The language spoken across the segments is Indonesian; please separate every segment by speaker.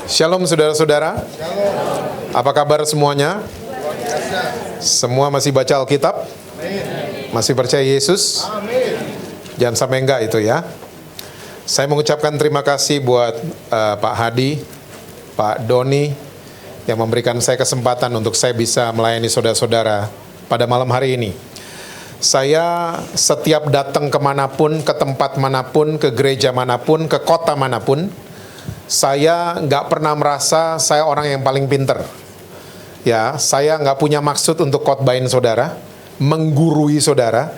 Speaker 1: Shalom saudara-saudara. Apa kabar semuanya? Semua masih baca Alkitab? Masih percaya Yesus? Jangan sampai enggak itu ya. Saya mengucapkan terima kasih buat Pak Hadi, Pak Doni yang memberikan saya kesempatan untuk saya bisa melayani saudara-saudara pada malam hari ini. Saya setiap datang kemanapun, ke tempat manapun, ke gereja manapun, ke kota manapun, saya nggak pernah merasa saya orang yang paling pinter. Ya, saya nggak punya maksud untuk khotbahin saudara, menggurui saudara.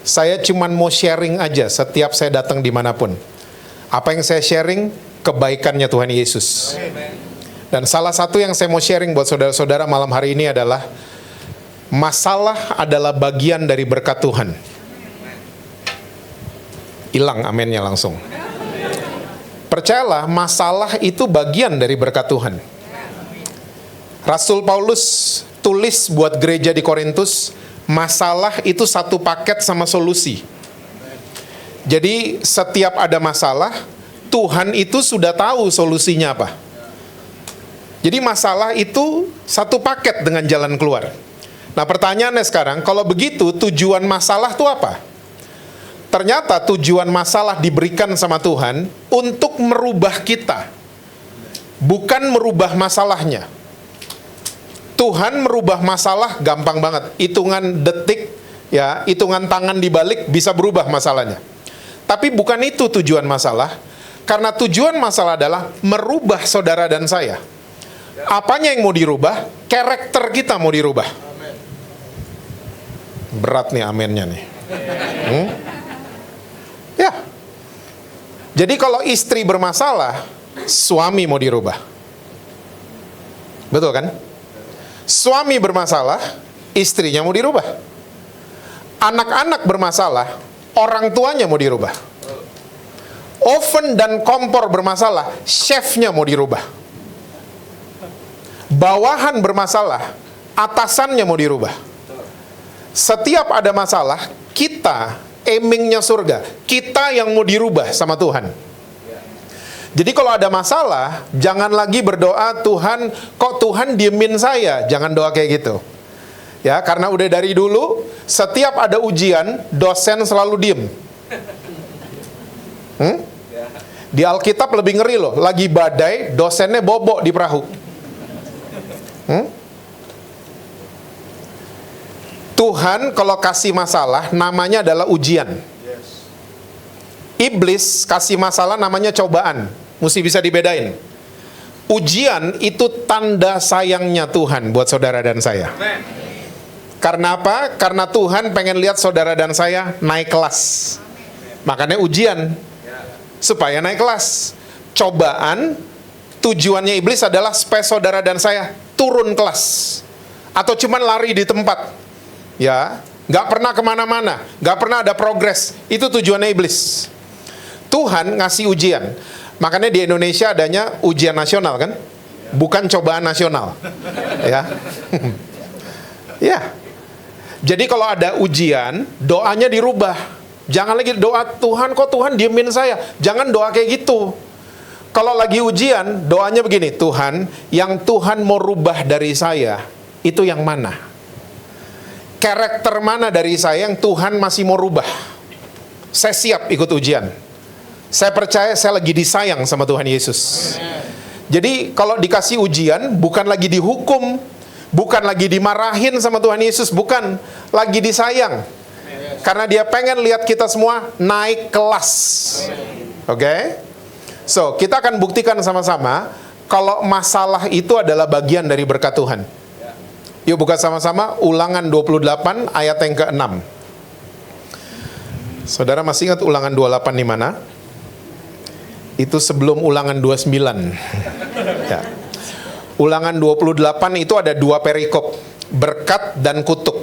Speaker 1: Saya cuman mau sharing aja setiap saya datang dimanapun. Apa yang saya sharing? Kebaikannya Tuhan Yesus. Dan salah satu yang saya mau sharing buat saudara-saudara malam hari ini adalah masalah adalah bagian dari berkat Tuhan. Hilang amennya langsung. Percayalah, masalah itu bagian dari berkat Tuhan. Rasul Paulus tulis buat gereja di Korintus, masalah itu satu paket sama solusi. Jadi setiap ada masalah, Tuhan itu sudah tahu solusinya apa. Jadi masalah itu satu paket dengan jalan keluar. Nah pertanyaannya sekarang, kalau begitu tujuan masalah itu apa? Ternyata tujuan masalah diberikan sama Tuhan untuk merubah kita, bukan merubah masalahnya. Tuhan merubah masalah gampang banget, hitungan detik, ya, hitungan tangan dibalik bisa berubah masalahnya. Tapi bukan itu tujuan masalah, karena tujuan masalah adalah merubah saudara dan saya. Apanya yang mau dirubah? Karakter kita mau dirubah. Berat nih amennya nih. Ya. Jadi kalau istri bermasalah, suami mau dirubah. Betul kan? Suami bermasalah, istrinya mau dirubah. Anak-anak bermasalah, orang tuanya mau dirubah. Oven dan kompor bermasalah, chefnya mau dirubah. Bawahan bermasalah, atasannya mau dirubah. Setiap ada masalah, kita aimingnya surga. Kita yang mau dirubah sama Tuhan. Jadi kalau ada masalah, jangan lagi berdoa, Tuhan, kok Tuhan diemin saya? Jangan doa kayak gitu. Ya, karena udah dari dulu, setiap ada ujian, dosen selalu diem. Di Alkitab lebih ngeri loh. Lagi badai, dosennya bobok di perahu. Tuhan kalau kasih masalah namanya adalah ujian. Iblis kasih masalah namanya cobaan. Mesti bisa dibedain. Ujian itu tanda sayangnya Tuhan buat saudara dan saya. Karena apa? Karena Tuhan pengen lihat saudara dan saya naik kelas. Makanya ujian. Supaya naik kelas. Cobaan, tujuannya iblis adalah supaya saudara dan saya turun kelas. Atau cuman lari di tempat. Ya, nggak pernah kemana-mana, nggak pernah ada progres. Itu tujuannya iblis. Tuhan ngasih ujian. Makanya di Indonesia adanya ujian nasional kan, bukan cobaan nasional. Ya, ya. Jadi kalau ada ujian, doanya dirubah. Jangan lagi doa Tuhan, kok Tuhan diemin saya. Jangan doa kayak gitu. Kalau lagi ujian, doanya begini, Tuhan, yang Tuhan mau rubah dari saya itu yang mana? Karakter mana dari saya yang Tuhan masih mau rubah? Saya siap ikut ujian. Saya percaya saya lagi disayang sama Tuhan Yesus. Jadi kalau dikasih ujian, bukan lagi dihukum, bukan lagi dimarahin sama Tuhan Yesus, bukan, lagi disayang. Karena dia pengen lihat kita semua naik kelas. Oke? So, kita akan buktikan sama-sama kalau masalah itu adalah bagian dari berkat Tuhan. Yuk buka sama-sama Ulangan 28 ayat yang ke-6. Saudara masih ingat Ulangan 28 di mana? Itu sebelum Ulangan 29. Ya. Ulangan 28 itu ada dua perikop, berkat dan kutuk.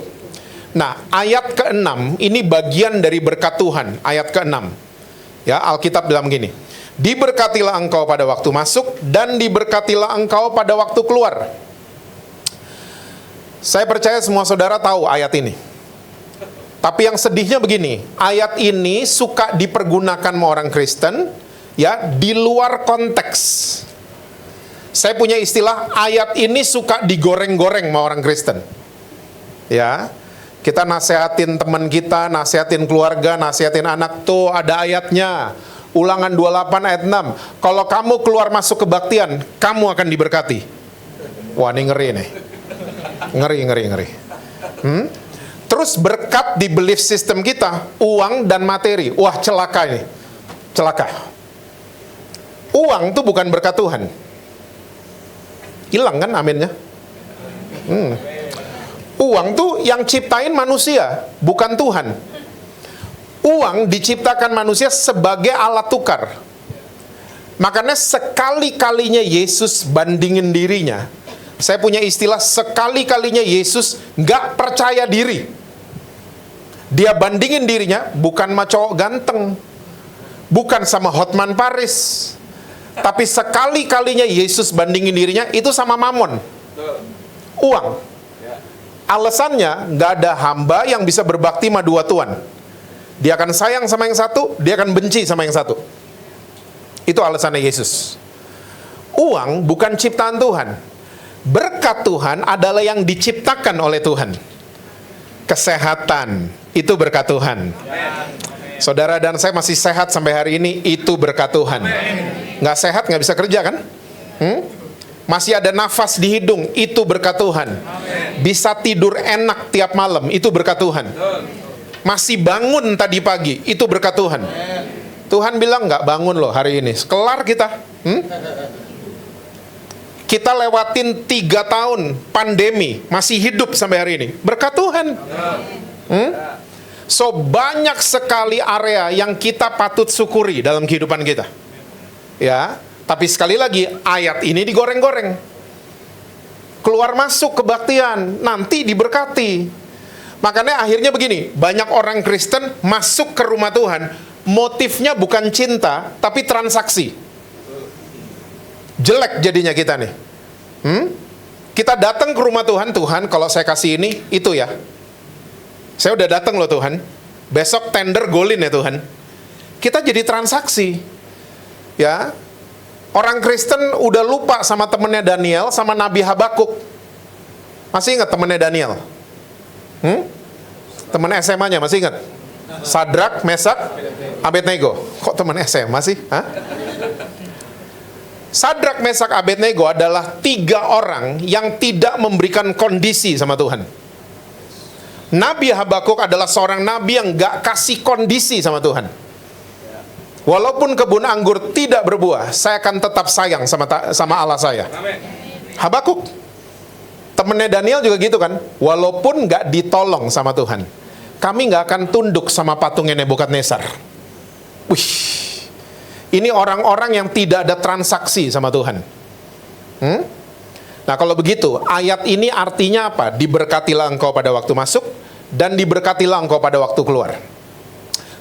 Speaker 1: Nah, ayat ke-6 ini bagian dari berkat Tuhan, ayat ke-6. Ya, Alkitab bilang gini, diberkatilah engkau pada waktu masuk dan diberkatilah engkau pada waktu keluar. Saya percaya semua saudara tahu ayat ini. Tapi yang sedihnya begini, ayat ini suka dipergunakan sama orang Kristen, ya, di luar konteks. Saya punya istilah, ayat ini suka digoreng-goreng sama orang Kristen. Ya, kita nasehatin teman kita, nasehatin keluarga, nasehatin anak, tuh ada ayatnya. Ulangan 28 ayat 6. Kalau kamu keluar masuk kebaktian, kamu akan diberkati. Wah, ini ngeri nih. Ngeri. Terus berkat di belief system kita, uang dan materi. Wah, celaka ini. Celaka. Uang tuh bukan berkat Tuhan. Hilang kan aminnya? Uang tuh yang ciptain manusia, bukan Tuhan. Uang diciptakan manusia sebagai alat tukar. Makanya sekali-kalinya Yesus bandingin dirinya. Saya punya istilah, sekali-kalinya Yesus nggak percaya diri. Dia bandingin dirinya bukan sama cowok ganteng, bukan sama Hotman Paris. Tapi sekali-kalinya Yesus bandingin dirinya itu sama mamon. Uang. Alasannya nggak ada hamba yang bisa berbakti sama dua tuan. Dia akan sayang sama yang satu, dia akan benci sama yang satu. Itu alasannya Yesus. Uang bukan ciptaan Tuhan. Berkat Tuhan adalah yang diciptakan oleh Tuhan. Kesehatan, itu berkat Tuhan. Saudara dan saya masih sehat sampai hari ini, itu berkat Tuhan. Nggak sehat, nggak bisa kerja kan? Masih ada nafas di hidung, itu berkat Tuhan. Bisa tidur enak tiap malam, itu berkat Tuhan. Masih bangun tadi pagi, itu berkat Tuhan. Tuhan bilang nggak bangun loh hari ini, kelar kita. Kita lewatin 3 tahun pandemi, masih hidup sampai hari ini, berkat Tuhan. So banyak sekali area yang kita patut syukuri dalam kehidupan kita. Ya, tapi sekali lagi ayat ini digoreng-goreng. Keluar masuk kebaktian, nanti diberkati. Makanya akhirnya begini, banyak orang Kristen masuk ke rumah Tuhan, motifnya bukan cinta, tapi transaksi. Jelek jadinya kita nih. Kita datang ke rumah Tuhan, Tuhan kalau saya kasih ini, itu ya. Saya udah datang loh Tuhan. Besok tender golin ya Tuhan. Kita jadi transaksi. Ya. Orang Kristen udah lupa sama temennya Daniel, sama Nabi Habakuk. Masih ingat temennya Daniel? Temen SMA-nya masih ingat? Sadrak, Mesak, Abednego. Kok temen SMA sih? Sadrak, Mesak, Abednego adalah 3 orang yang tidak memberikan kondisi sama Tuhan. Nabi Habakuk adalah seorang nabi yang gak kasih kondisi sama Tuhan. Walaupun kebun anggur tidak berbuah, saya akan tetap sayang sama Allah saya. Habakuk. Temennya Daniel juga gitu kan. Walaupun gak ditolong sama Tuhan, kami gak akan tunduk sama patungnya Nebukadnezar. Wih. Ini orang-orang yang tidak ada transaksi sama Tuhan. Nah kalau begitu, ayat ini artinya apa? Diberkatilah engkau pada waktu masuk, dan diberkatilah engkau pada waktu keluar.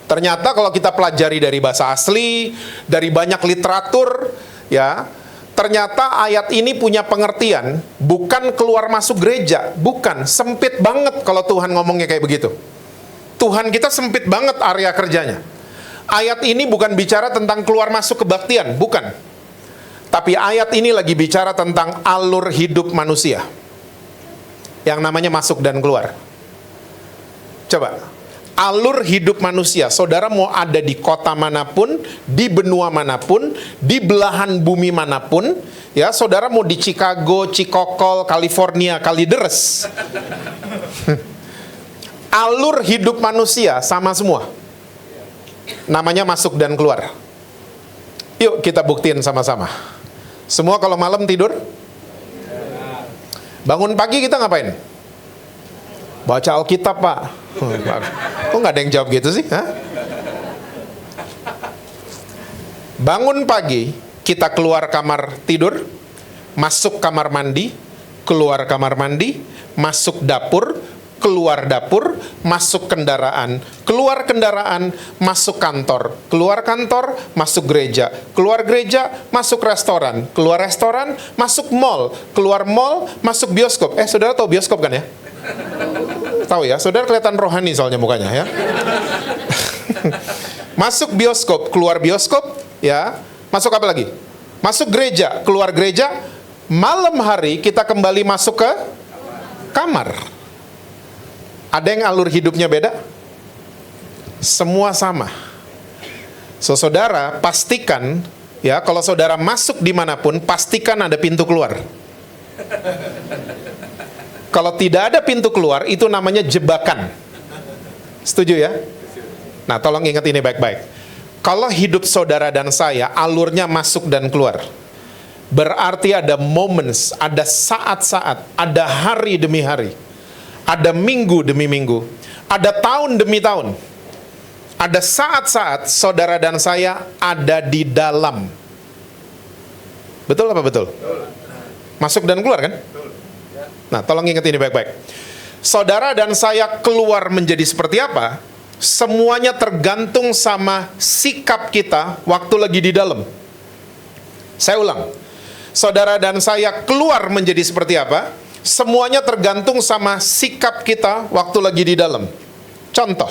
Speaker 1: Ternyata kalau kita pelajari dari bahasa asli, dari banyak literatur, ya, ternyata ayat ini punya pengertian, bukan keluar masuk gereja, bukan, sempit banget kalau Tuhan ngomongnya kayak begitu. Tuhan kita sempit banget area kerjanya. Ayat ini bukan bicara tentang keluar masuk kebaktian, bukan. Tapi ayat ini lagi bicara tentang alur hidup manusia. Yang namanya masuk dan keluar. Coba, alur hidup manusia. Saudara mau ada di kota manapun, di benua manapun, di belahan bumi manapun, ya, saudara mau di Chicago, Cikokol, California, Kalideres. Alur hidup manusia sama semua. Namanya masuk dan keluar. Yuk kita buktiin sama-sama. Semua kalau malam tidur, bangun pagi kita ngapain? Baca Alkitab, Pak. Kok nggak ada yang jawab gitu sih? Bangun pagi, kita keluar kamar tidur, masuk kamar mandi, keluar kamar mandi, masuk dapur, keluar dapur, masuk kendaraan, keluar kendaraan, masuk kantor, keluar kantor, masuk gereja, keluar gereja, masuk restoran, keluar restoran, masuk mall, keluar mall, masuk bioskop. Saudara tahu bioskop kan ya? Tahu ya, saudara kelihatan rohani soalnya mukanya ya. Masuk bioskop, keluar bioskop, ya. Masuk apa lagi? Masuk gereja, keluar gereja, Malam hari kita kembali masuk ke kamar. Ada yang alur hidupnya beda? Semua sama. So, saudara pastikan, ya, kalau saudara masuk dimanapun, pastikan ada pintu keluar. Kalau tidak ada pintu keluar, itu namanya jebakan. Setuju ya? Nah, tolong ingat ini baik-baik. Kalau hidup saudara dan saya, alurnya masuk dan keluar, berarti ada moments, ada saat-saat, ada hari demi hari, ada minggu demi minggu, ada tahun demi tahun. Ada saat-saat saudara dan saya ada di dalam. Betul apa betul? Masuk dan keluar kan? Nah, tolong ingat ini baik-baik. Saudara dan saya keluar menjadi seperti apa? Semuanya tergantung sama sikap kita waktu lagi di dalam. Saya ulang. Saudara dan saya keluar menjadi seperti apa? Semuanya tergantung sama sikap kita waktu lagi di dalam. Contoh,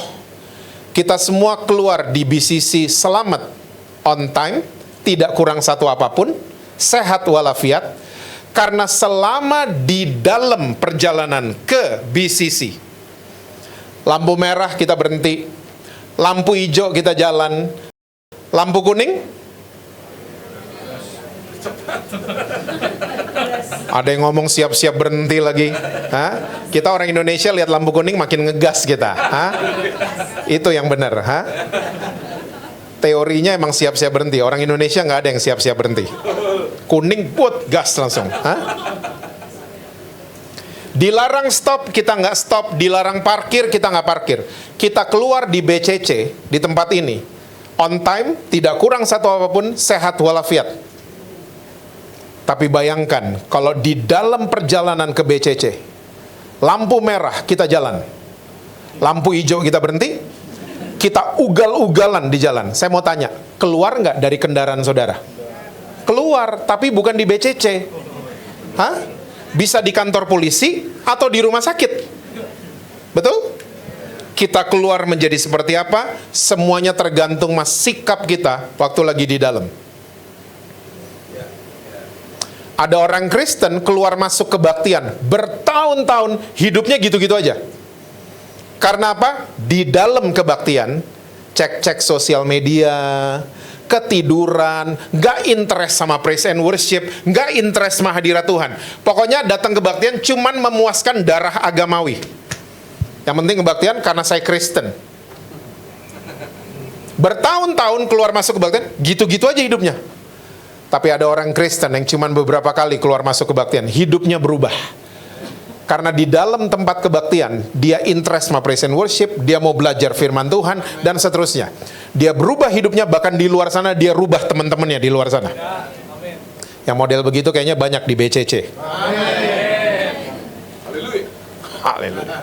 Speaker 1: kita semua keluar di BCC selamat, on time, tidak kurang satu apapun, sehat walafiat, karena selama di dalam perjalanan ke BCC, lampu merah kita berhenti, lampu hijau kita jalan, lampu kuning, ada yang ngomong siap-siap berhenti lagi. Hah? Kita orang Indonesia lihat lampu kuning makin ngegas kita. Hah? Itu yang benar. Hah? Teorinya emang siap-siap berhenti. Orang Indonesia nggak ada yang siap-siap berhenti. Kuning, put, gas langsung. Hah? Dilarang stop, kita nggak stop. Dilarang parkir, kita nggak parkir. Kita keluar di BCC, di tempat ini, on time, tidak kurang satu apapun, sehat walafiat. Tapi bayangkan, kalau di dalam perjalanan ke BCC, lampu merah kita jalan, lampu hijau kita berhenti, kita ugal-ugalan di jalan. Saya mau tanya, keluar nggak dari kendaraan saudara? Keluar, tapi bukan di BCC. Hah? Bisa di kantor polisi atau di rumah sakit. Betul? Kita keluar menjadi seperti apa? Semuanya tergantung mas sikap kita waktu lagi di dalam. Ada orang Kristen keluar masuk kebaktian, bertahun-tahun hidupnya gitu-gitu aja. Karena apa? Di dalam kebaktian, cek-cek sosial media, ketiduran, gak interest sama praise and worship, gak interest sama hadirat Tuhan. Pokoknya datang kebaktian cuman memuaskan darah agamawi. Yang penting kebaktian karena saya Kristen. Bertahun-tahun keluar masuk kebaktian, gitu-gitu aja hidupnya. Tapi ada orang Kristen yang cuman beberapa kali keluar masuk kebaktian, hidupnya berubah. Karena di dalam tempat kebaktian, dia interest sama praise and worship, dia mau belajar firman Tuhan, dan seterusnya. Dia berubah hidupnya, bahkan di luar sana, dia rubah teman-temannya di luar sana. Yang model begitu kayaknya banyak di BCC. Haleluya.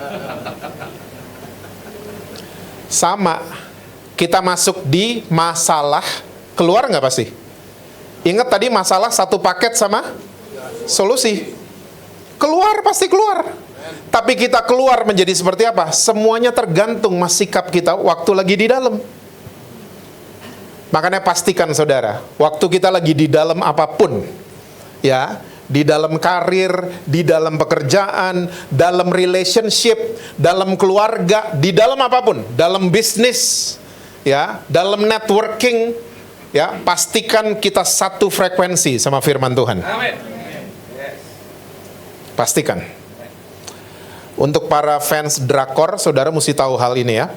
Speaker 1: Sama, kita masuk di masalah, keluar nggak pasti? Ingat tadi masalah satu paket sama solusi. Keluar, pasti keluar. Tapi kita keluar menjadi seperti apa? Semuanya tergantung mas sikap kita waktu lagi di dalam. Makanya pastikan saudara, waktu kita lagi di dalam apapun, ya, di dalam karir, di dalam pekerjaan, dalam relationship, dalam keluarga, di dalam apapun, dalam bisnis, ya, dalam networking, ya, pastikan kita satu frekuensi sama firman Tuhan. Amin. Pastikan. Untuk para fans drakor, saudara mesti tahu hal ini ya.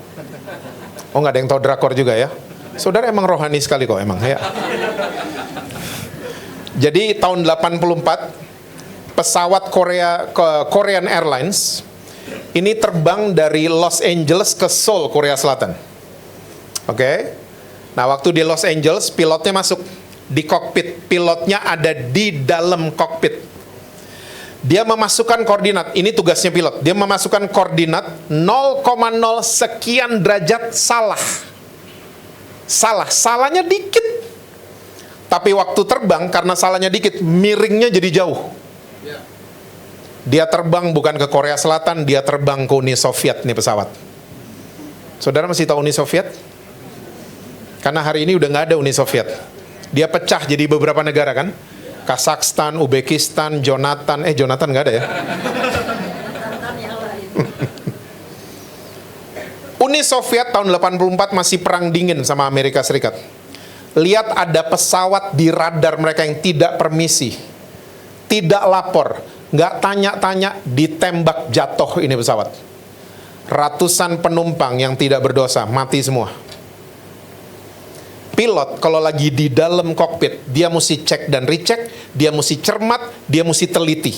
Speaker 1: Oh, nggak ada yang tahu drakor juga ya? Saudara emang rohani sekali kok emang ya. Jadi tahun 84 pesawat Korean Airlines ini terbang dari Los Angeles ke Seoul, Korea Selatan. Oke. Nah, waktu di Los Angeles pilotnya masuk di kokpit. Pilotnya ada di dalam kokpit. Dia memasukkan koordinat, ini tugasnya pilot. Dia memasukkan koordinat 0,0 sekian derajat salah. Salahnya dikit. Tapi waktu terbang karena salahnya dikit, miringnya jadi jauh. Dia terbang bukan ke Korea Selatan, dia terbang ke Uni Soviet nih pesawat. Saudara masih tahu Uni Soviet? Karena hari ini udah nggak ada Uni Soviet. Dia pecah jadi beberapa negara kan. Kazakhstan, Uzbekistan, Jonathan nggak ada ya. Uni Soviet tahun 84 masih perang dingin sama Amerika Serikat. Lihat ada pesawat di radar mereka yang tidak permisi, tidak lapor, nggak tanya-tanya, ditembak jatuh ini pesawat. Ratusan penumpang yang tidak berdosa mati semua. Pilot kalau lagi di dalam kokpit, dia mesti cek dan recheck, dia mesti cermat, dia mesti teliti.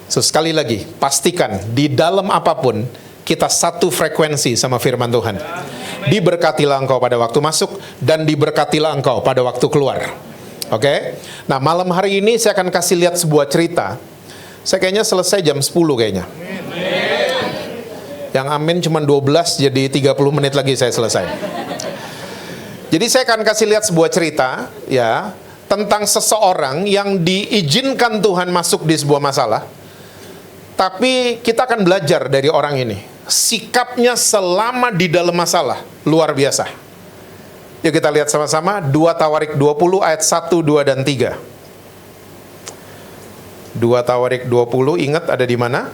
Speaker 1: So, sekali lagi, pastikan di dalam apapun kita satu frekuensi sama firman Tuhan. Diberkatilah engkau pada waktu masuk dan diberkatilah engkau pada waktu keluar. Oke? Nah, malam hari ini saya akan kasih lihat sebuah cerita. Saya kayaknya selesai jam 10 kayaknya. Yang amin cuma 12, jadi 30 menit lagi saya selesai. Jadi saya akan kasih lihat sebuah cerita ya tentang seseorang yang diizinkan Tuhan masuk di sebuah masalah. Tapi kita akan belajar dari orang ini. Sikapnya selama di dalam masalah luar biasa. Yuk kita lihat sama-sama 2 Tawarik 20 ayat 1, 2 dan 3. 2 Tawarik 20 ingat ada di mana?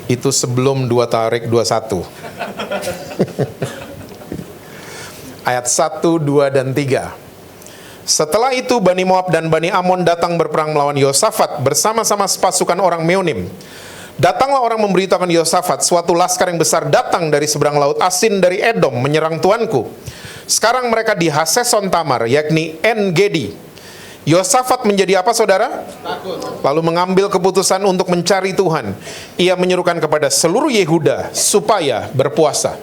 Speaker 1: Itu sebelum 2 Tawarik 21. Ayat 1, 2 dan 3. Setelah itu Bani Moab dan Bani Amon datang berperang melawan Yosafat bersama-sama pasukan orang Meonim. Datanglah orang memberitakan Yosafat, suatu laskar yang besar datang dari seberang laut Asin dari Edom menyerang tuanku. Sekarang mereka di Haseson Tamar, yakni En-Gedi. Yosafat menjadi apa saudara? Takut. Lalu mengambil keputusan untuk mencari Tuhan. Ia menyerukan kepada seluruh Yehuda supaya berpuasa.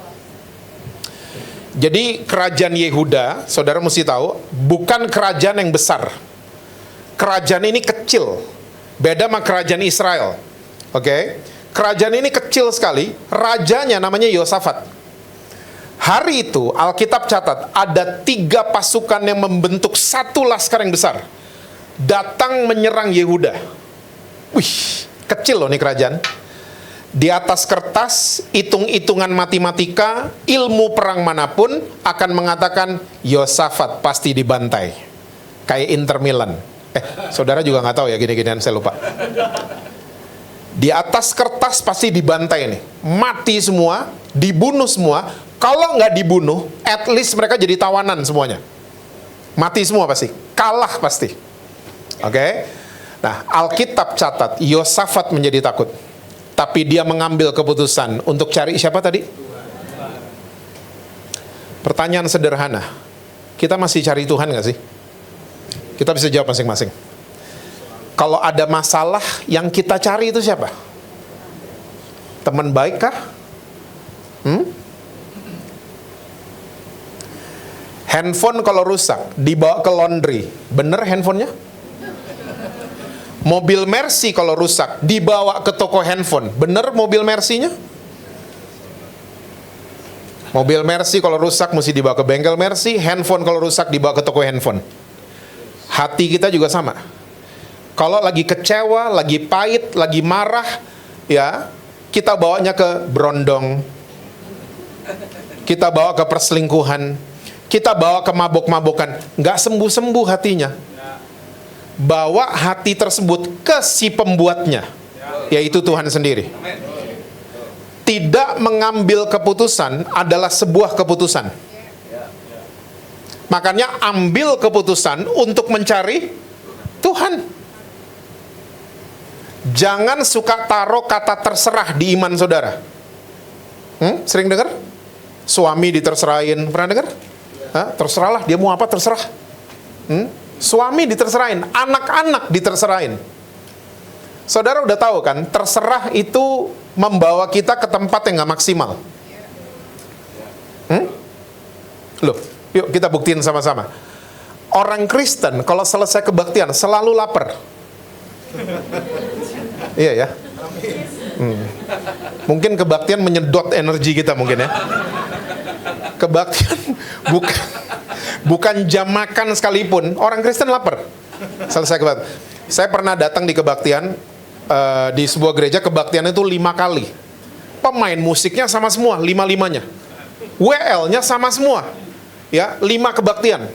Speaker 1: Jadi kerajaan Yehuda, saudara mesti tahu, bukan kerajaan yang besar. Kerajaan ini kecil. Beda sama kerajaan Israel. Oke? Kerajaan ini kecil sekali. Rajanya namanya Yosafat. Hari itu Alkitab catat ada 3 pasukan yang membentuk satu laskar yang besar. Datang menyerang Yehuda. Wih, kecil loh nih kerajaan. Di atas kertas, hitung-hitungan matematika, ilmu perang manapun akan mengatakan Yosafat pasti dibantai. Kayak Inter Milan. Saudara juga nggak tahu ya gini-ginian, saya lupa. Di atas kertas pasti dibantai nih. Mati semua, dibunuh semua. Kalau nggak dibunuh, at least mereka jadi tawanan semuanya. Mati semua pasti. Kalah pasti. Oke? Nah, Alkitab catat, Yosafat menjadi takut. Tapi dia mengambil keputusan untuk cari siapa tadi? Pertanyaan sederhana. Kita masih cari Tuhan nggak sih? Kita bisa jawab masing-masing. Kalau ada masalah, yang kita cari itu siapa? Teman baik kah? Handphone kalau rusak, dibawa ke laundry. Bener handphonenya? Mobil Mercy kalau rusak, dibawa ke toko handphone. Bener mobil Mercy-nya? Mobil Mercy kalau rusak mesti dibawa ke bengkel Mercy. Handphone kalau rusak dibawa ke toko handphone. Hati kita juga sama. Kalau lagi kecewa, lagi pahit, lagi marah, ya, kita bawanya ke berondong. Kita bawa ke perselingkuhan. Kita bawa ke mabok-mabokan. Nggak sembuh-sembuh hatinya. Bawa hati tersebut ke si pembuatnya, yaitu Tuhan sendiri. Tidak mengambil keputusan adalah sebuah keputusan. Makanya ambil keputusan untuk mencari Tuhan. Jangan suka taruh kata terserah di iman saudara. Sering dengar? Suami diterserahin, pernah dengar? Terserahlah, dia mau apa terserah. Suami diterserahin, anak-anak diterserahin. Saudara udah tahu kan, terserah itu membawa kita ke tempat yang gak maksimal. Loh, yuk kita buktiin sama-sama. Orang Kristen kalau selesai kebaktian selalu lapar. Iya ya. Mungkin kebaktian menyedot energi kita mungkin ya. Kebaktian bukan jam makan sekalipun, orang Kristen lapar. Selesai kebaktian. Saya pernah datang di kebaktian di sebuah gereja, kebaktian itu 5 kali. Pemain musiknya sama semua, 5-5-nya. WL-nya sama semua. Ya, 5 kebaktian.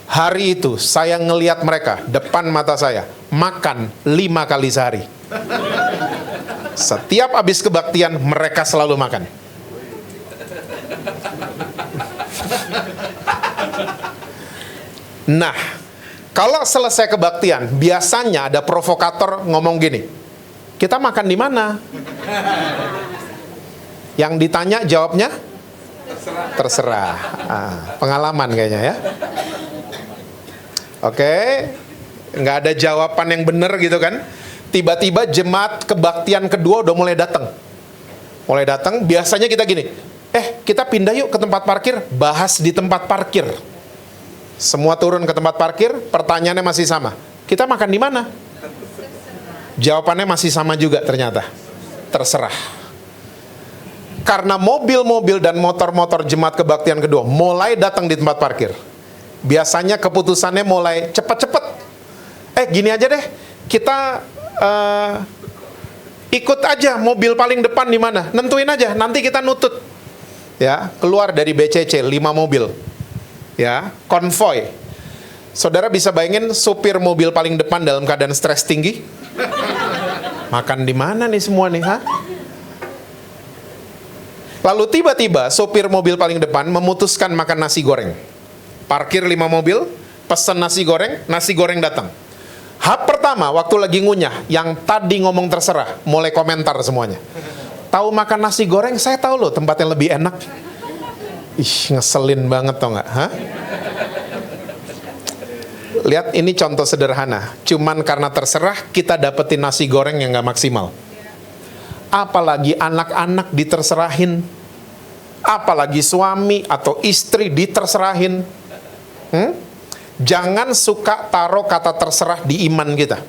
Speaker 1: Hari itu saya ngelihat mereka depan mata saya makan 5 kali sehari. Setiap habis kebaktian mereka selalu makan. Nah, kalau selesai kebaktian biasanya ada provokator ngomong gini, kita makan di mana? Yang ditanya jawabnya terserah. Pengalaman kayaknya ya. Oke, nggak ada jawaban yang benar gitu kan. Tiba-tiba jemaat kebaktian kedua udah mulai datang. Biasanya kita gini, kita pindah yuk ke tempat parkir, bahas di tempat parkir. Semua turun ke tempat parkir, pertanyaannya masih sama. Kita makan di mana? Jawabannya masih sama juga ternyata. Terserah. Karena mobil-mobil dan motor-motor jemaat kebaktian kedua mulai datang di tempat parkir. Biasanya keputusannya mulai cepet-cepet. Gini aja deh, kita ikut aja mobil paling depan di mana. Nentuin aja, nanti kita nutut. Ya, keluar dari BCC 5 mobil. Ya, konvoy. Saudara bisa bayangin supir mobil paling depan dalam keadaan stres tinggi? Makan di mana nih semua nih, ha? Lalu tiba-tiba sopir mobil paling depan memutuskan makan nasi goreng. Parkir 5 mobil, pesen nasi goreng datang. Hap pertama waktu lagi ngunyah, yang tadi ngomong terserah, mulai komentar semuanya. Tahu makan nasi goreng, saya tahu loh tempat yang lebih enak. Ih, ngeselin banget tau nggak? Hah? Lihat ini contoh sederhana. Cuman karena terserah kita dapetin nasi goreng yang nggak maksimal. Apalagi anak-anak diterserahin, apalagi suami atau istri diterserahin. Jangan suka taruh kata terserah di iman kita.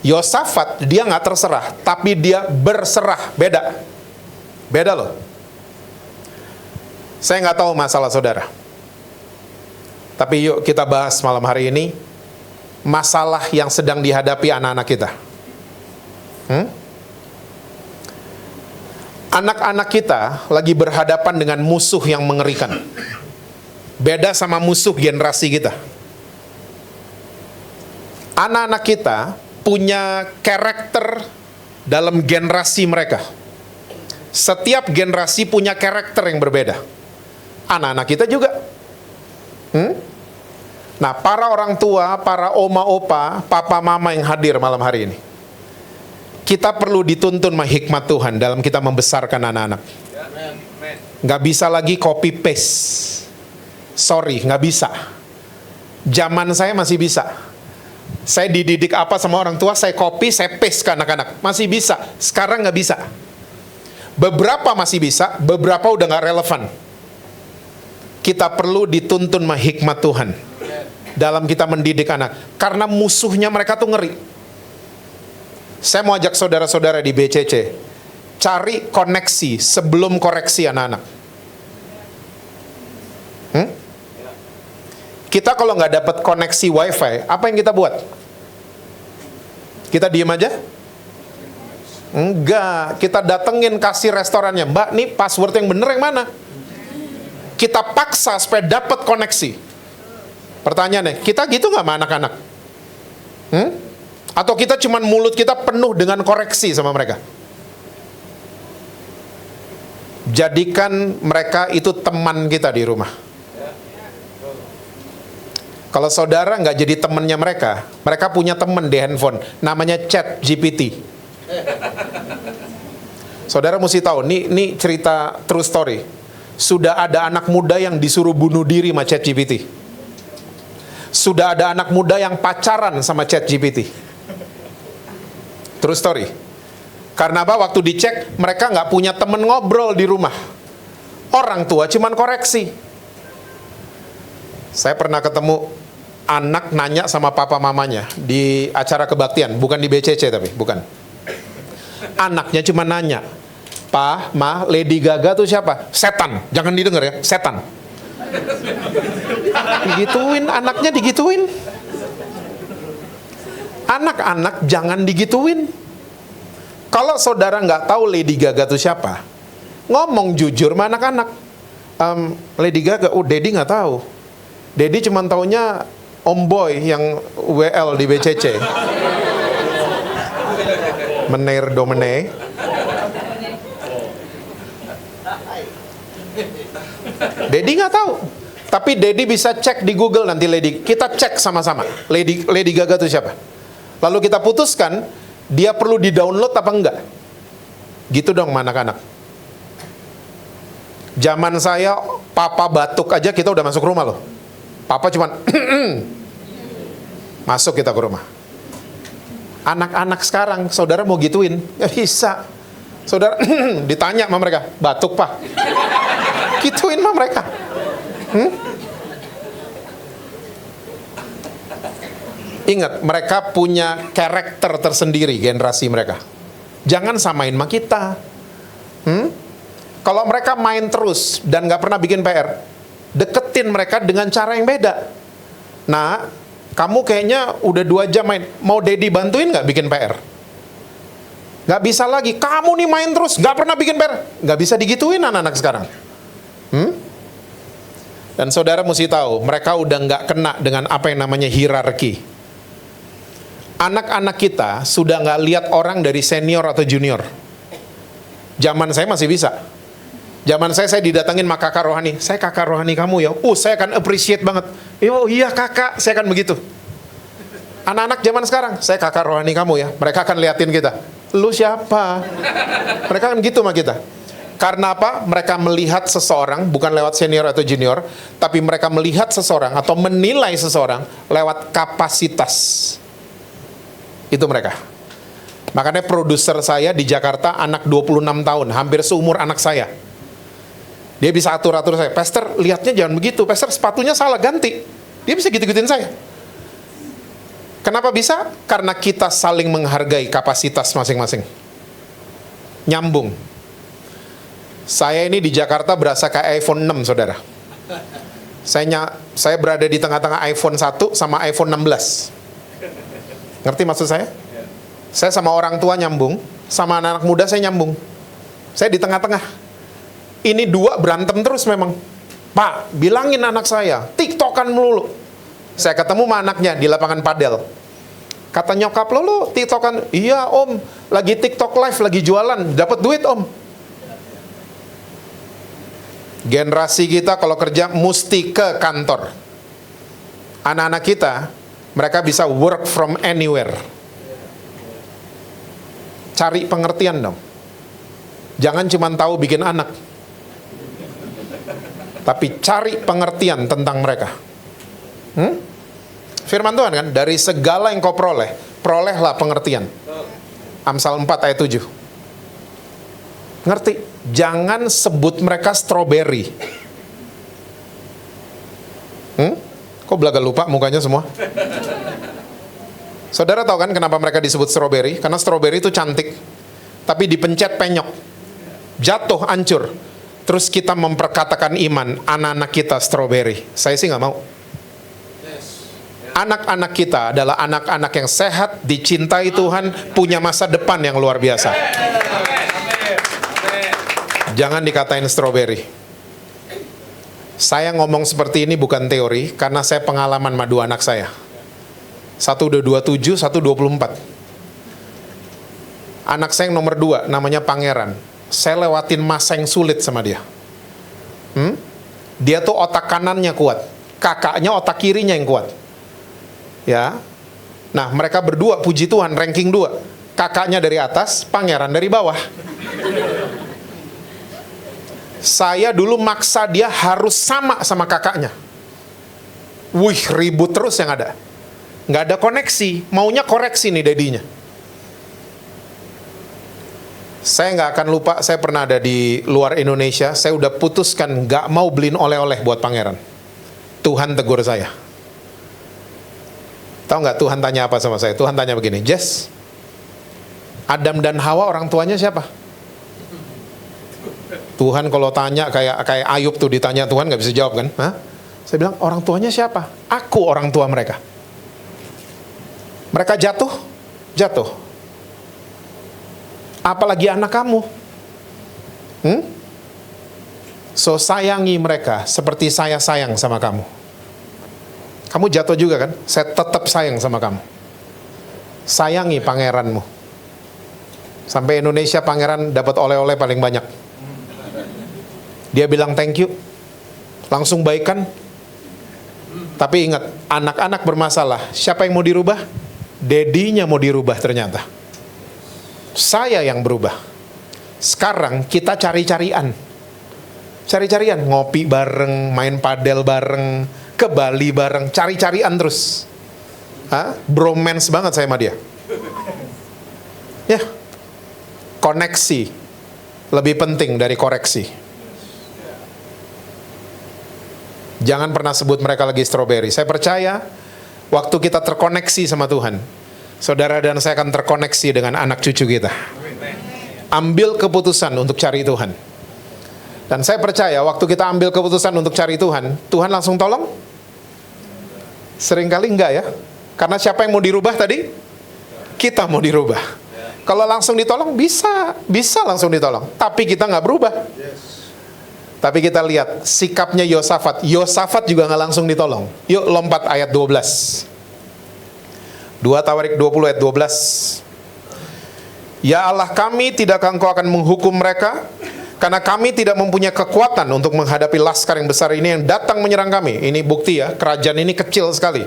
Speaker 1: Yosafat dia nggak terserah, tapi dia berserah. Beda loh. Saya nggak tahu masalah saudara, tapi yuk kita bahas malam hari ini masalah yang sedang dihadapi anak-anak kita. Anak-anak kita lagi berhadapan dengan musuh yang mengerikan. Beda sama musuh generasi kita. Anak-anak kita punya karakter dalam generasi mereka. Setiap generasi punya karakter yang berbeda. Anak-anak kita juga. Nah, para orang tua, para oma opa, papa mama yang hadir malam hari ini, kita perlu dituntun sama hikmat Tuhan dalam kita membesarkan anak-anak. Nggak bisa lagi copy paste. Sorry, nggak bisa. Zaman saya masih bisa. Saya dididik apa sama orang tua, saya copy, saya paste ke anak-anak. Masih bisa. Sekarang nggak bisa. Beberapa masih bisa, beberapa udah nggak relevan. Kita perlu dituntun sama hikmat Tuhan dalam kita mendidik anak. Karena musuhnya mereka tuh ngeri. Saya mau ajak saudara-saudara di BCC, cari koneksi sebelum koreksi anak-anak. Kita kalau nggak dapat koneksi wifi, apa yang kita buat? Kita diem aja? Enggak, kita datengin kasih restorannya. Mbak, nih password yang bener yang mana? Kita paksa supaya dapat koneksi. Pertanyaannya, kita gitu nggak sama anak-anak? Atau kita cuman mulut kita penuh dengan koreksi sama mereka? Jadikan mereka itu teman kita di rumah. Kalau saudara nggak jadi temannya mereka, mereka punya teman di handphone, namanya ChatGPT. Saudara mesti tahu, ini cerita true story. Sudah ada anak muda yang disuruh bunuh diri sama ChatGPT. Sudah ada anak muda yang pacaran sama ChatGPT. True story. Karena apa? Waktu dicek, mereka nggak punya temen ngobrol di rumah. Orang tua cuman koreksi. Saya pernah ketemu anak nanya sama papa mamanya di acara kebaktian, bukan di BCC tapi, bukan. Anaknya cuma nanya, "Pa, Ma, Lady Gaga tuh siapa?" "Setan." Jangan didengar ya, setan. Digituin, anaknya digituin. Anak-anak jangan digituin. Kalau saudara nggak tahu Lady Gaga tuh siapa, ngomong jujur sama anak-anak. Lady Gaga, Daddy nggak tahu. Dedi cuma taunya Om Boy yang WL di BCC. Mener domene. Dedi nggak tahu. Tapi Dedi bisa cek di Google nanti Lady. Kita cek sama-sama. Lady Gaga itu siapa? Lalu kita putuskan dia perlu di-download apa enggak. Gitu dong anak-anak. Zaman saya papa batuk aja kita udah masuk rumah loh. Papa cuman masuk kita ke rumah. Anak-anak sekarang, saudara mau gituin? Gak bisa. Saudara ditanya sama mereka, batuk pak? Gituin sama mereka. Ingat, mereka punya karakter tersendiri generasi mereka. Jangan samain sama kita. Kalau mereka main terus dan gak pernah bikin PR, deketin mereka dengan cara yang beda. Nah, kamu kayaknya udah 2 jam main, mau Dedi bantuin gak bikin PR? Gak bisa lagi, kamu nih main terus, gak pernah bikin PR. Gak bisa digituin anak-anak sekarang. Dan saudara mesti tahu, mereka udah gak kena dengan apa yang namanya hierarki. Anak-anak kita sudah gak lihat orang dari senior atau junior. Zaman saya masih bisa. Zaman saya didatangin sama kakak rohani. Saya kakak rohani kamu ya. Saya akan appreciate banget. Oh iya kakak, saya akan begitu. Anak-anak zaman sekarang, saya kakak rohani kamu ya. Mereka akan liatin kita. Lu siapa? Mereka akan gitu sama kita. Karena apa? Mereka melihat seseorang, bukan lewat senior atau junior, tapi mereka melihat seseorang atau menilai seseorang lewat kapasitas. Itu mereka. Makanya produser saya di Jakarta anak 26 tahun, hampir seumur anak saya. Dia bisa atur-atur saya. Pastor, lihatnya jangan begitu. Pastor, sepatunya salah, ganti. Dia bisa gitu-gituin saya. Kenapa bisa? Karena kita saling menghargai kapasitas masing-masing. Nyambung. Saya ini di Jakarta berasa kayak iPhone 6, saudara. Saya berada di tengah-tengah iPhone 1 sama iPhone 16. Ngerti maksud saya? Saya sama orang tua nyambung, sama anak-anak muda saya nyambung. Saya di tengah-tengah. Ini 2 berantem terus memang. Pak, bilangin anak saya, tiktokan melulu. Saya ketemu sama anaknya di lapangan padel. Kata nyokap lo tiktokan. Iya om, lagi tiktok live, lagi jualan, dapat duit om. Generasi kita kalau kerja mesti ke kantor. Anak-anak kita, mereka bisa work from anywhere. Cari pengertian dong. Jangan cuma tahu bikin anak, tapi cari pengertian tentang mereka. Firman Tuhan kan, dari segala yang kau peroleh, perolehlah pengertian. Amsal 4 ayat 7. Ngerti? Jangan sebut mereka strawberry. Kok belaga lupa mukanya semua? Saudara tahu kan kenapa mereka disebut strawberry? Karena strawberry itu cantik, tapi dipencet penyok, jatuh, hancur. Terus kita memperkatakan iman, anak-anak kita strawberry. Saya sih nggak mau. Anak-anak kita adalah anak-anak yang sehat, dicintai Tuhan, punya masa depan yang luar biasa. Jangan dikatain strawberry. Saya ngomong seperti ini bukan teori, karena saya pengalaman sama 2 anak saya. Satu udah 27, satu 24. Anak saya yang nomor 2, namanya Pangeran. Saya lewatin masa yang sulit sama dia. Dia tuh otak kanannya kuat, kakaknya otak kirinya yang kuat. Ya, nah mereka berdua puji Tuhan ranking 2. Kakaknya dari atas, Pangeran dari bawah. Saya dulu maksa dia harus sama kakaknya. Wih, ribut terus yang ada. Nggak ada koneksi, maunya koreksi nih dadinya. Saya nggak akan lupa, saya pernah ada di luar Indonesia, saya udah putuskan nggak mau beliin oleh-oleh buat Pangeran. Tuhan tegur saya. Tahu nggak Tuhan tanya apa sama saya? Tuhan tanya begini, Jess, Adam dan Hawa orang tuanya siapa? Tuhan kalau tanya kayak Ayub tuh ditanya Tuhan nggak bisa jawab kan? Hah? Saya bilang orang tuanya siapa? Aku orang tua mereka. Mereka jatuh. Apalagi anak kamu. So sayangi mereka seperti saya sayang sama kamu. Kamu jatuh juga kan? Saya tetap sayang sama kamu. Sayangi pangeranmu. Sampai Indonesia pangeran dapat oleh-oleh paling banyak. Dia bilang thank you. Langsung baikan. Tapi ingat, anak-anak bermasalah. Siapa yang mau dirubah? Dedinya mau dirubah ternyata. Saya yang berubah. Sekarang kita cari-carian. Cari-carian, ngopi bareng, main padel bareng, ke Bali bareng, cari-carian terus. Bromance banget saya sama dia. Ya, koneksi lebih penting dari koreksi. Jangan pernah sebut mereka lagi strawberry. Saya percaya waktu kita terkoneksi sama Tuhan, saudara dan saya akan terkoneksi dengan anak cucu kita. Ambil keputusan untuk cari Tuhan. Dan saya percaya waktu kita ambil keputusan untuk cari Tuhan, Tuhan langsung tolong? Seringkali enggak ya. Karena siapa yang mau dirubah tadi? Kita mau dirubah. Kalau langsung ditolong, bisa langsung ditolong. Tapi kita nggak berubah. Tapi kita lihat sikapnya Yosafat. Yosafat juga nggak langsung ditolong. Yuk lompat ayat 12. 2 Tawarik 20 ayat 12. Ya Allah kami, tidakkah Engkau akan menghukum mereka? Karena kami tidak mempunyai kekuatan untuk menghadapi laskar yang besar ini yang datang menyerang kami. Ini bukti ya, kerajaan ini kecil sekali.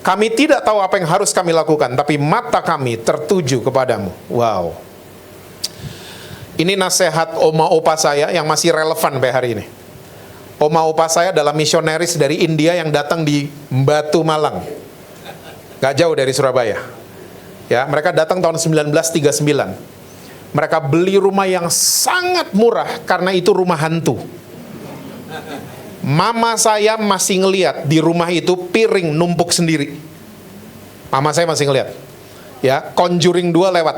Speaker 1: Kami tidak tahu apa yang harus kami lakukan, tapi mata kami tertuju kepadamu. Wow. Ini nasihat oma opa saya yang masih relevan sampai hari ini. Oma opa saya adalah misionaris dari India yang datang di Batu Malang. Gak jauh dari Surabaya. Ya, mereka datang tahun 1939. Mereka beli rumah yang sangat murah karena itu rumah hantu. Mama saya masih ngeliat di rumah itu piring numpuk sendiri. Mama saya masih ngeliat. Ya, Conjuring 2 lewat.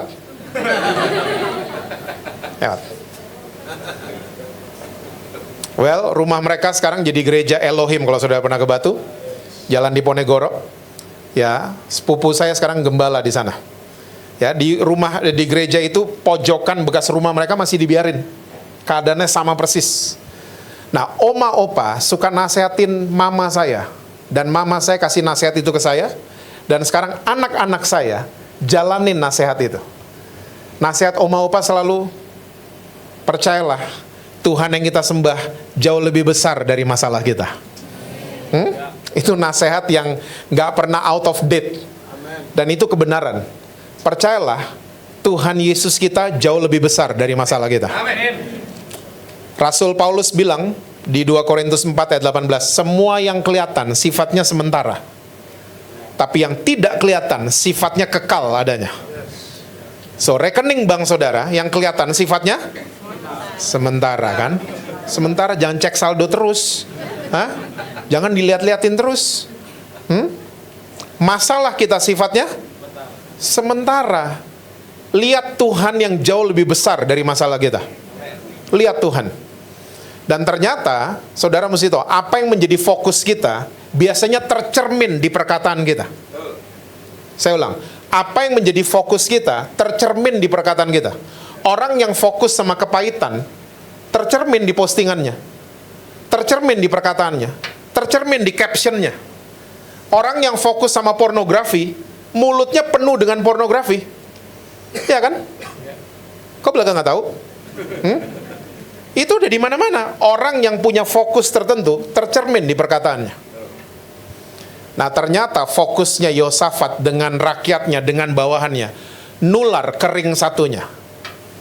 Speaker 1: Well, rumah mereka sekarang jadi gereja Elohim kalau saudara pernah ke Batu. Jalan di Ponegoro. Ya, sepupu saya sekarang gembala di sana. Ya, di gereja itu pojokan bekas rumah mereka masih dibiarin. Keadaannya sama persis. Nah, oma opa suka nasehatin mama saya. Dan mama saya kasih nasihat itu ke saya. Dan sekarang anak-anak saya jalanin nasihat itu. Nasihat oma opa selalu, percayalah, Tuhan yang kita sembah jauh lebih besar dari masalah kita. Itu nasihat yang gak pernah out of date. Dan itu kebenaran. Percayalah, Tuhan Yesus kita jauh lebih besar dari masalah kita. Amin. Rasul Paulus bilang di 2 Korintus 4 ayat 18, semua yang kelihatan sifatnya sementara. Tapi yang tidak kelihatan sifatnya kekal adanya. So, rekening bank saudara yang kelihatan sifatnya sementara kan? Sementara, jangan cek saldo terus. Jangan dilihat-liatin terus. Masalah kita sifatnya sementara. Lihat Tuhan yang jauh lebih besar dari masalah kita. Lihat Tuhan. Dan ternyata, saudara mesti tahu, apa yang menjadi fokus kita biasanya tercermin di perkataan kita. Saya ulang, apa yang menjadi fokus kita tercermin di perkataan kita. Orang yang fokus sama kepahitan tercermin di postingannya, tercermin di perkataannya, tercermin di captionnya. Orang yang fokus sama pornografi, mulutnya penuh dengan pornografi. Ya kan? Kok belakang nggak tahu? Itu udah di mana-mana. Orang yang punya fokus tertentu tercermin di perkataannya. Nah, ternyata fokusnya Yosafat dengan rakyatnya, dengan bawahannya, nular kering satunya.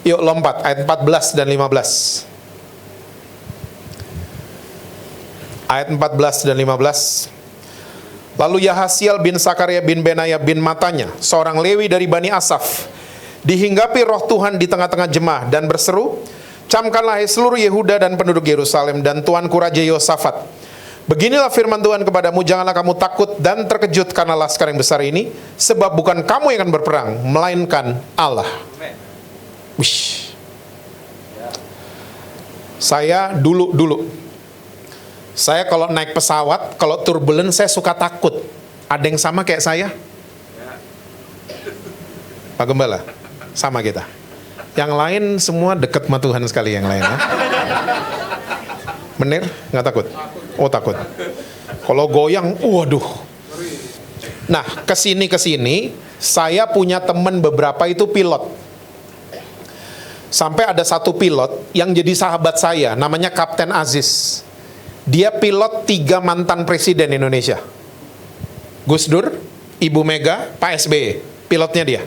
Speaker 1: Yuk lompat ayat 14 dan 15. Ayat 14 dan 15. Lalu Yahasiel bin Sakaria bin Benaya bin Matanya, seorang Lewi dari Bani Asaf, dihinggapi roh Tuhan di tengah-tengah jemaah dan berseru, camkanlah hai seluruh Yehuda dan penduduk Yerusalem dan tuanku Raja Yosafat. Beginilah firman Tuhan kepadamu, janganlah kamu takut dan terkejut karena laskar yang besar ini, sebab bukan kamu yang akan berperang, melainkan Allah. Wish. Saya dulu saya kalau naik pesawat, kalau turbulence saya suka takut. Ada yang sama kayak saya? Pak Gembala, sama kita. Yang lain semua dekat sama Tuhan sekali yang lain. Ya? Bener? Nggak takut? Oh takut. Kalau goyang, waduh. Nah, kesini saya punya teman beberapa itu pilot. Sampai ada satu pilot yang jadi sahabat saya, namanya Kapten Aziz. Dia pilot 3 mantan presiden Indonesia. Gus Dur, Ibu Mega, Pak SBY. Pilotnya dia,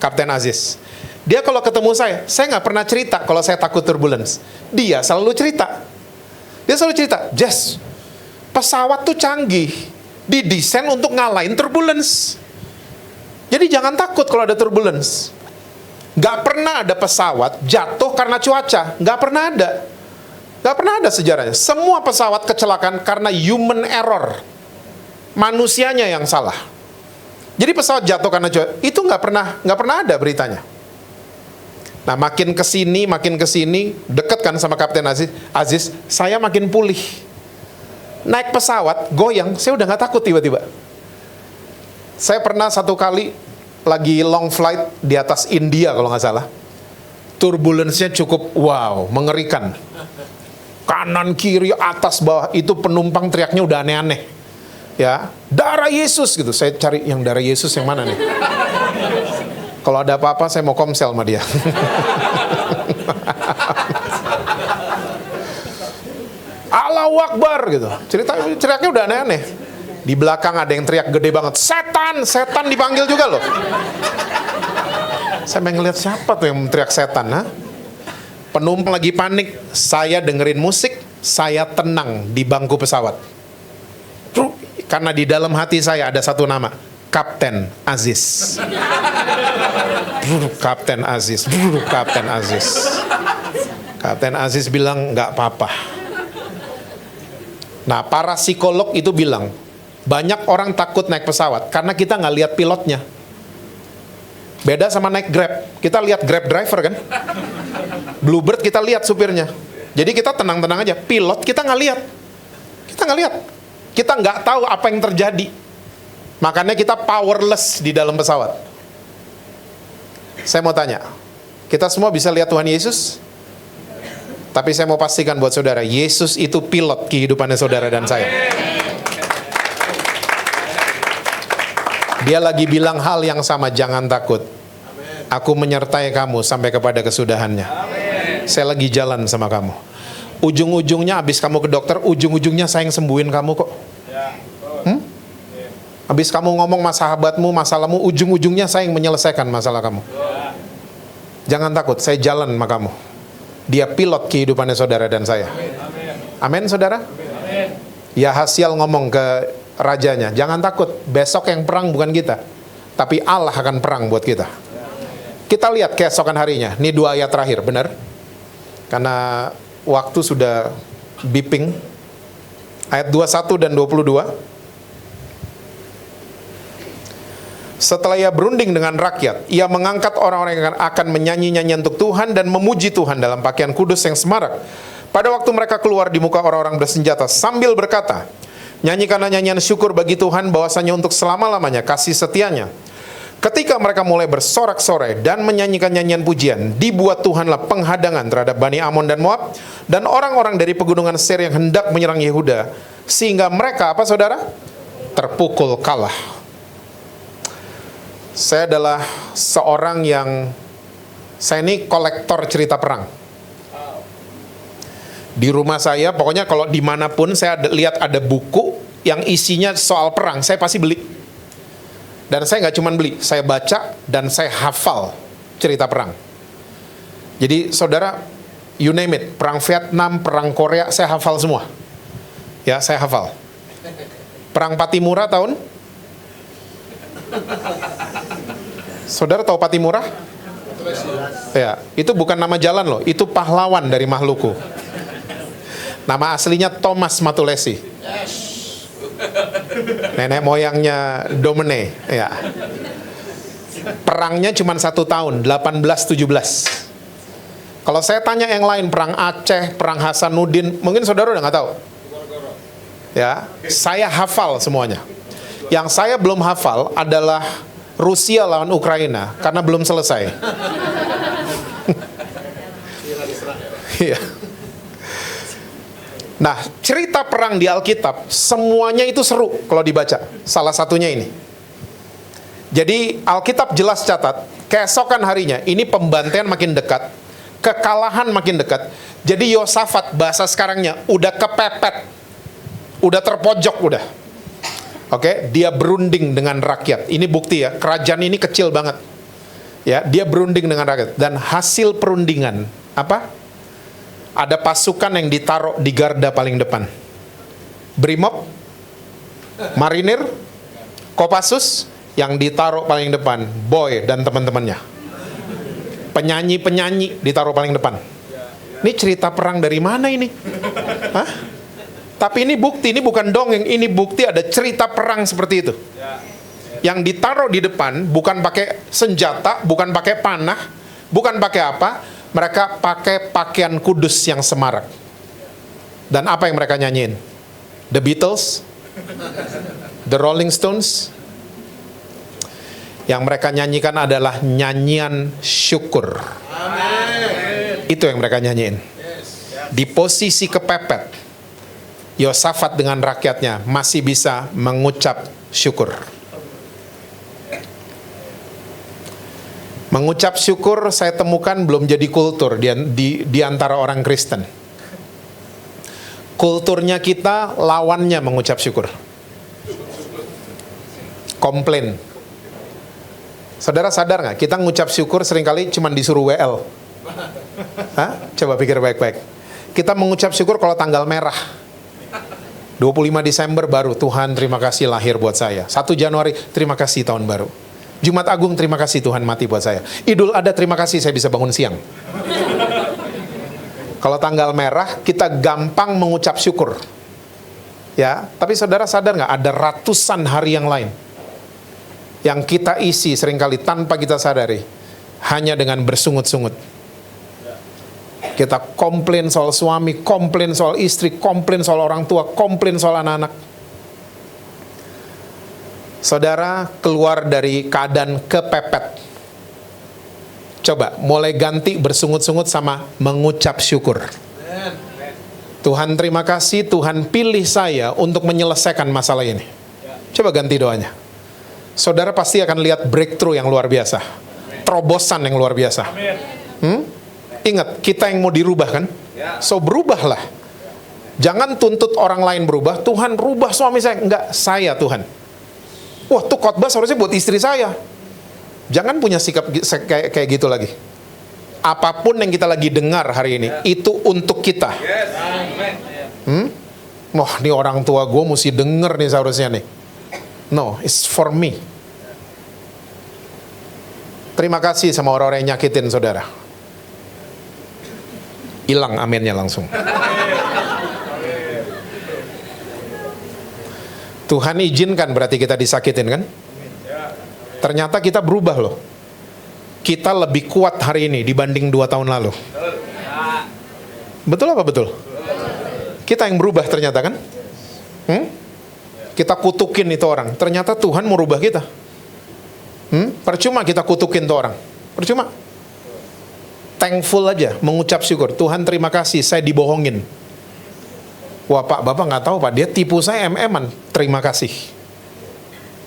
Speaker 1: Kapten Aziz. Dia kalau ketemu saya nggak pernah cerita kalau saya takut turbulence. Dia selalu cerita. Jess, pesawat tuh canggih, didesain untuk ngalahin turbulence. Jadi jangan takut kalau ada turbulence. Gak pernah ada pesawat jatuh karena cuaca. Gak pernah ada sejarahnya. Semua pesawat kecelakaan karena human error. Manusianya yang salah. Jadi pesawat jatuh karena cuaca itu gak pernah ada beritanya. Nah, makin kesini deket kan sama Kapten Aziz, saya makin pulih. Naik pesawat goyang, saya udah gak takut tiba-tiba. Saya pernah satu kali lagi long flight di atas India kalau nggak salah. Turbulence-nya cukup mengerikan. Kanan, kiri, atas, bawah, itu penumpang teriaknya udah aneh-aneh. Ya, darah Yesus gitu. Saya cari yang darah Yesus yang mana nih? Kalau ada apa-apa saya mau komsel sama dia. Allahu Akbar gitu. Teriaknya udah aneh-aneh. Di belakang ada yang teriak gede banget, setan dipanggil juga loh. Saya pengen ngeliat siapa tuh yang teriak setan, ha? Penumpang lagi panik, saya dengerin musik, saya tenang di bangku pesawat. Karena di dalam hati saya ada satu nama, Kapten Aziz. Kapten Aziz. Kapten Aziz bilang nggak apa-apa. Nah, para psikolog itu bilang, banyak orang takut naik pesawat karena kita nggak lihat pilotnya. Beda sama naik Grab. Kita lihat Grab driver kan. Bluebird kita lihat supirnya. Jadi kita tenang-tenang aja. Pilot kita nggak lihat. Kita nggak tahu apa yang terjadi. Makanya kita powerless di dalam pesawat. Saya mau tanya, kita semua bisa lihat Tuhan Yesus? Tapi saya mau pastikan buat saudara, Yesus itu pilot kehidupannya saudara dan saya. Dia lagi bilang hal yang sama, jangan takut. Aku menyertai kamu sampai kepada kesudahannya. Saya lagi jalan sama kamu. Ujung-ujungnya habis kamu ke dokter, ujung-ujungnya saya yang sembuhin kamu kok. Habis kamu ngomong sama sahabatmu, masalahmu, ujung-ujungnya saya yang menyelesaikan masalah kamu. Jangan takut, saya jalan sama kamu. Dia pilot kehidupannya saudara dan saya. Amin, saudara? Yahasiel ngomong ke rajanya, jangan takut, besok yang perang bukan kita, tapi Allah akan perang buat kita. Kita lihat keesokan harinya. Ini 2 ayat terakhir, benar? Karena waktu sudah beeping. Ayat 21 dan 22. Setelah ia berunding dengan rakyat, ia mengangkat orang-orang yang akan menyanyi-nyanyi untuk Tuhan dan memuji Tuhan dalam pakaian kudus yang semarak. Pada waktu mereka keluar di muka orang-orang bersenjata sambil berkata, nyanyikanlah nyanyian syukur bagi Tuhan bahwasanya untuk selama-lamanya kasih setianya. Ketika mereka mulai bersorak-sorai dan menyanyikan nyanyian pujian, dibuat Tuhanlah penghadangan terhadap Bani Amon dan Moab dan orang-orang dari pegunungan Seir yang hendak menyerang Yehuda, sehingga mereka, apa saudara? Terpukul kalah. Saya adalah seorang saya ini kolektor cerita perang. Di rumah saya, pokoknya kalau dimanapun saya lihat ada buku yang isinya soal perang, saya pasti beli. Dan saya nggak cuma beli, saya baca dan saya hafal cerita perang. Jadi saudara, you name it, perang Vietnam, perang Korea, saya hafal semua. Ya, saya hafal. Perang Patimura tahun? Saudara tahu Patimura? Ya, itu bukan nama jalan loh, itu pahlawan dari Maluku. Nama aslinya Thomas Matulesi. Nenek moyangnya Domene, ya. Perangnya cuma 1 tahun, 1817. Kalau saya tanya yang lain, perang Aceh, perang Hasanuddin, mungkin saudara udah nggak tahu. Ya, saya hafal semuanya. Yang saya belum hafal adalah Rusia lawan Ukraina karena belum selesai. Iya. Nah, cerita perang di Alkitab, semuanya itu seru kalau dibaca. Salah satunya ini. Jadi, Alkitab jelas catat, keesokan harinya, ini pembantaian makin dekat, kekalahan makin dekat. Jadi Yosafat, bahasa sekarangnya, udah kepepet, udah terpojok, udah. Oke, dia berunding dengan rakyat. Ini bukti ya, kerajaan ini kecil banget. Ya, dia berunding dengan rakyat. Dan hasil perundingan, apa? Ada pasukan yang ditaruh di garda paling depan. Brimob, marinir, Kopassus, yang ditaruh paling depan. Boy dan teman-temannya. Penyanyi-penyanyi ditaruh paling depan. Ini cerita perang dari mana ini? Hah? Tapi ini bukti, ini bukan dongeng, ini bukti ada cerita perang seperti itu. Yang ditaruh di depan bukan pakai senjata, bukan pakai panah, bukan pakai apa, mereka pakai pakaian kudus yang semarak. Dan apa yang mereka nyanyiin? The Beatles, The Rolling Stones. Yang mereka nyanyikan adalah nyanyian syukur. Itu yang mereka nyanyiin. Di posisi kepepet, Yosafat dengan rakyatnya masih bisa mengucap syukur. Mengucap syukur saya temukan belum jadi kultur di antara orang Kristen. Kulturnya kita lawannya mengucap syukur. Komplain. Saudara sadar nggak? Kita ngucap syukur seringkali cuma disuruh WL. Hah? Coba pikir baik-baik. Kita mengucap syukur kalau tanggal merah. 25 Desember baru, Tuhan terima kasih lahir buat saya. 1 Januari, terima kasih tahun baru. Jumat Agung, terima kasih Tuhan mati buat saya. Idul Adha, terima kasih saya bisa bangun siang. Kalau tanggal merah, kita gampang mengucap syukur. Ya, tapi saudara sadar nggak? Ada ratusan hari yang lain yang kita isi seringkali tanpa kita sadari hanya dengan bersungut-sungut. Kita komplain soal suami, komplain soal istri, komplain soal orang tua, komplain soal anak-anak. Saudara keluar dari keadaan kepepet. Coba mulai ganti bersungut-sungut sama mengucap syukur. Tuhan terima kasih, Tuhan pilih saya untuk menyelesaikan masalah ini. Coba ganti doanya. Saudara pasti akan lihat breakthrough yang luar biasa. Terobosan yang luar biasa. Ingat, kita yang mau dirubah kan? So berubahlah. Jangan tuntut orang lain berubah. Tuhan rubah suami saya. Enggak, saya Tuhan. Wah, tuh khotbah seharusnya buat istri saya. Jangan punya sikap kayak gitu lagi. Apapun yang kita lagi dengar hari ini, itu untuk kita. Wah, ini orang tua gue mesti denger nih seharusnya nih. No, it's for me. Terima kasih sama orang-orang yang nyakitin saudara. Hilang aminnya langsung. Tuhan izinkan berarti kita disakitin kan? Ternyata kita berubah loh. Kita lebih kuat hari ini dibanding 2 tahun lalu. Betul apa betul? Kita yang berubah ternyata kan? Kita kutukin itu orang. Ternyata Tuhan mau rubah kita. Percuma kita kutukin itu orang. Percuma. Thankful aja, mengucap syukur. Tuhan terima kasih, saya dibohongin. Wah Pak, Bapak nggak tahu Pak, dia tipu saya MM-an. Terima kasih.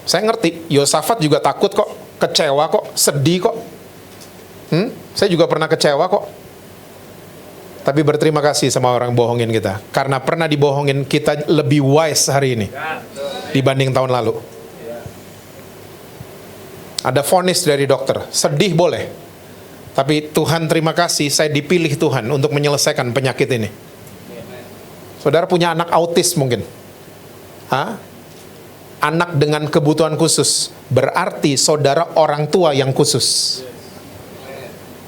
Speaker 1: Saya ngerti, Yosafat juga takut kok, kecewa kok, sedih kok. Saya juga pernah kecewa kok. Tapi berterima kasih sama orang bohongin kita. Karena pernah dibohongin, kita lebih wise hari ini dibanding tahun lalu. Ada vonis dari dokter, sedih boleh. Tapi Tuhan terima kasih, saya dipilih Tuhan untuk menyelesaikan penyakit ini. Saudara punya anak autis mungkin. Anak dengan kebutuhan khusus. Berarti saudara orang tua yang khusus.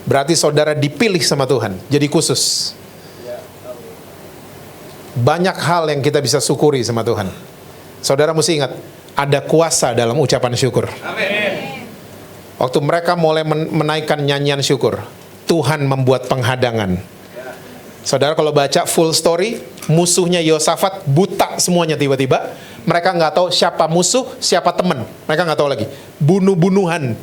Speaker 1: Berarti saudara dipilih sama Tuhan, jadi khusus. Banyak hal yang kita bisa syukuri sama Tuhan. Saudara mesti ingat, ada kuasa dalam ucapan syukur. Waktu mereka mulai menaikkan nyanyian syukur, Tuhan membuat penghadangan. Saudara kalau baca full story, musuhnya Yosafat buta semuanya tiba-tiba. Mereka nggak tahu siapa musuh, siapa teman. Mereka nggak tahu lagi. Bunuh-bunuhan.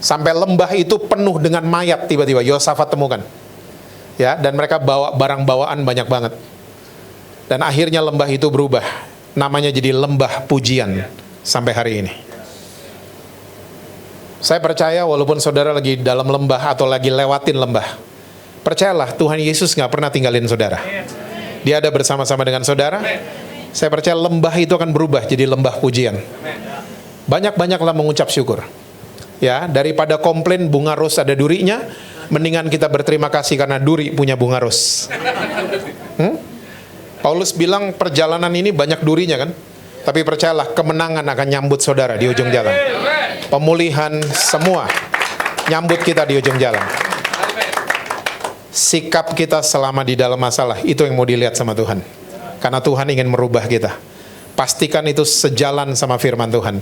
Speaker 1: Sampai lembah itu penuh dengan mayat tiba-tiba Yosafat temukan. Ya, dan mereka bawa barang bawaan banyak banget. Dan akhirnya lembah itu berubah. Namanya jadi lembah pujian sampai hari ini. Saya percaya walaupun saudara lagi dalam lembah atau lagi lewatin lembah, percayalah Tuhan Yesus gak pernah tinggalin saudara. Dia ada bersama-sama dengan saudara. Saya percaya lembah itu akan berubah jadi lembah pujian. Banyak-banyaklah mengucap syukur. Ya, daripada komplain bunga ros ada durinya, mendingan kita berterima kasih karena duri punya bunga ros. Paulus bilang perjalanan ini banyak durinya kan? Tapi percayalah kemenangan akan nyambut saudara di ujung jalan. Pemulihan semua nyambut kita di ujung jalan. Sikap kita selama di dalam masalah, itu yang mau dilihat sama Tuhan. Karena Tuhan ingin merubah kita. Pastikan itu sejalan sama firman Tuhan.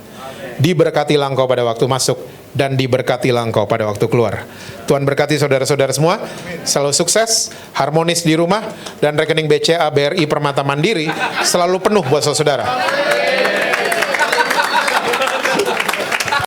Speaker 1: Diberkatilah engkau pada waktu masuk, dan diberkatilah engkau pada waktu keluar. Tuhan berkati saudara-saudara semua. Selalu sukses, harmonis di rumah, dan rekening BCA, BRI, Permata Mandiri selalu penuh buat saudara.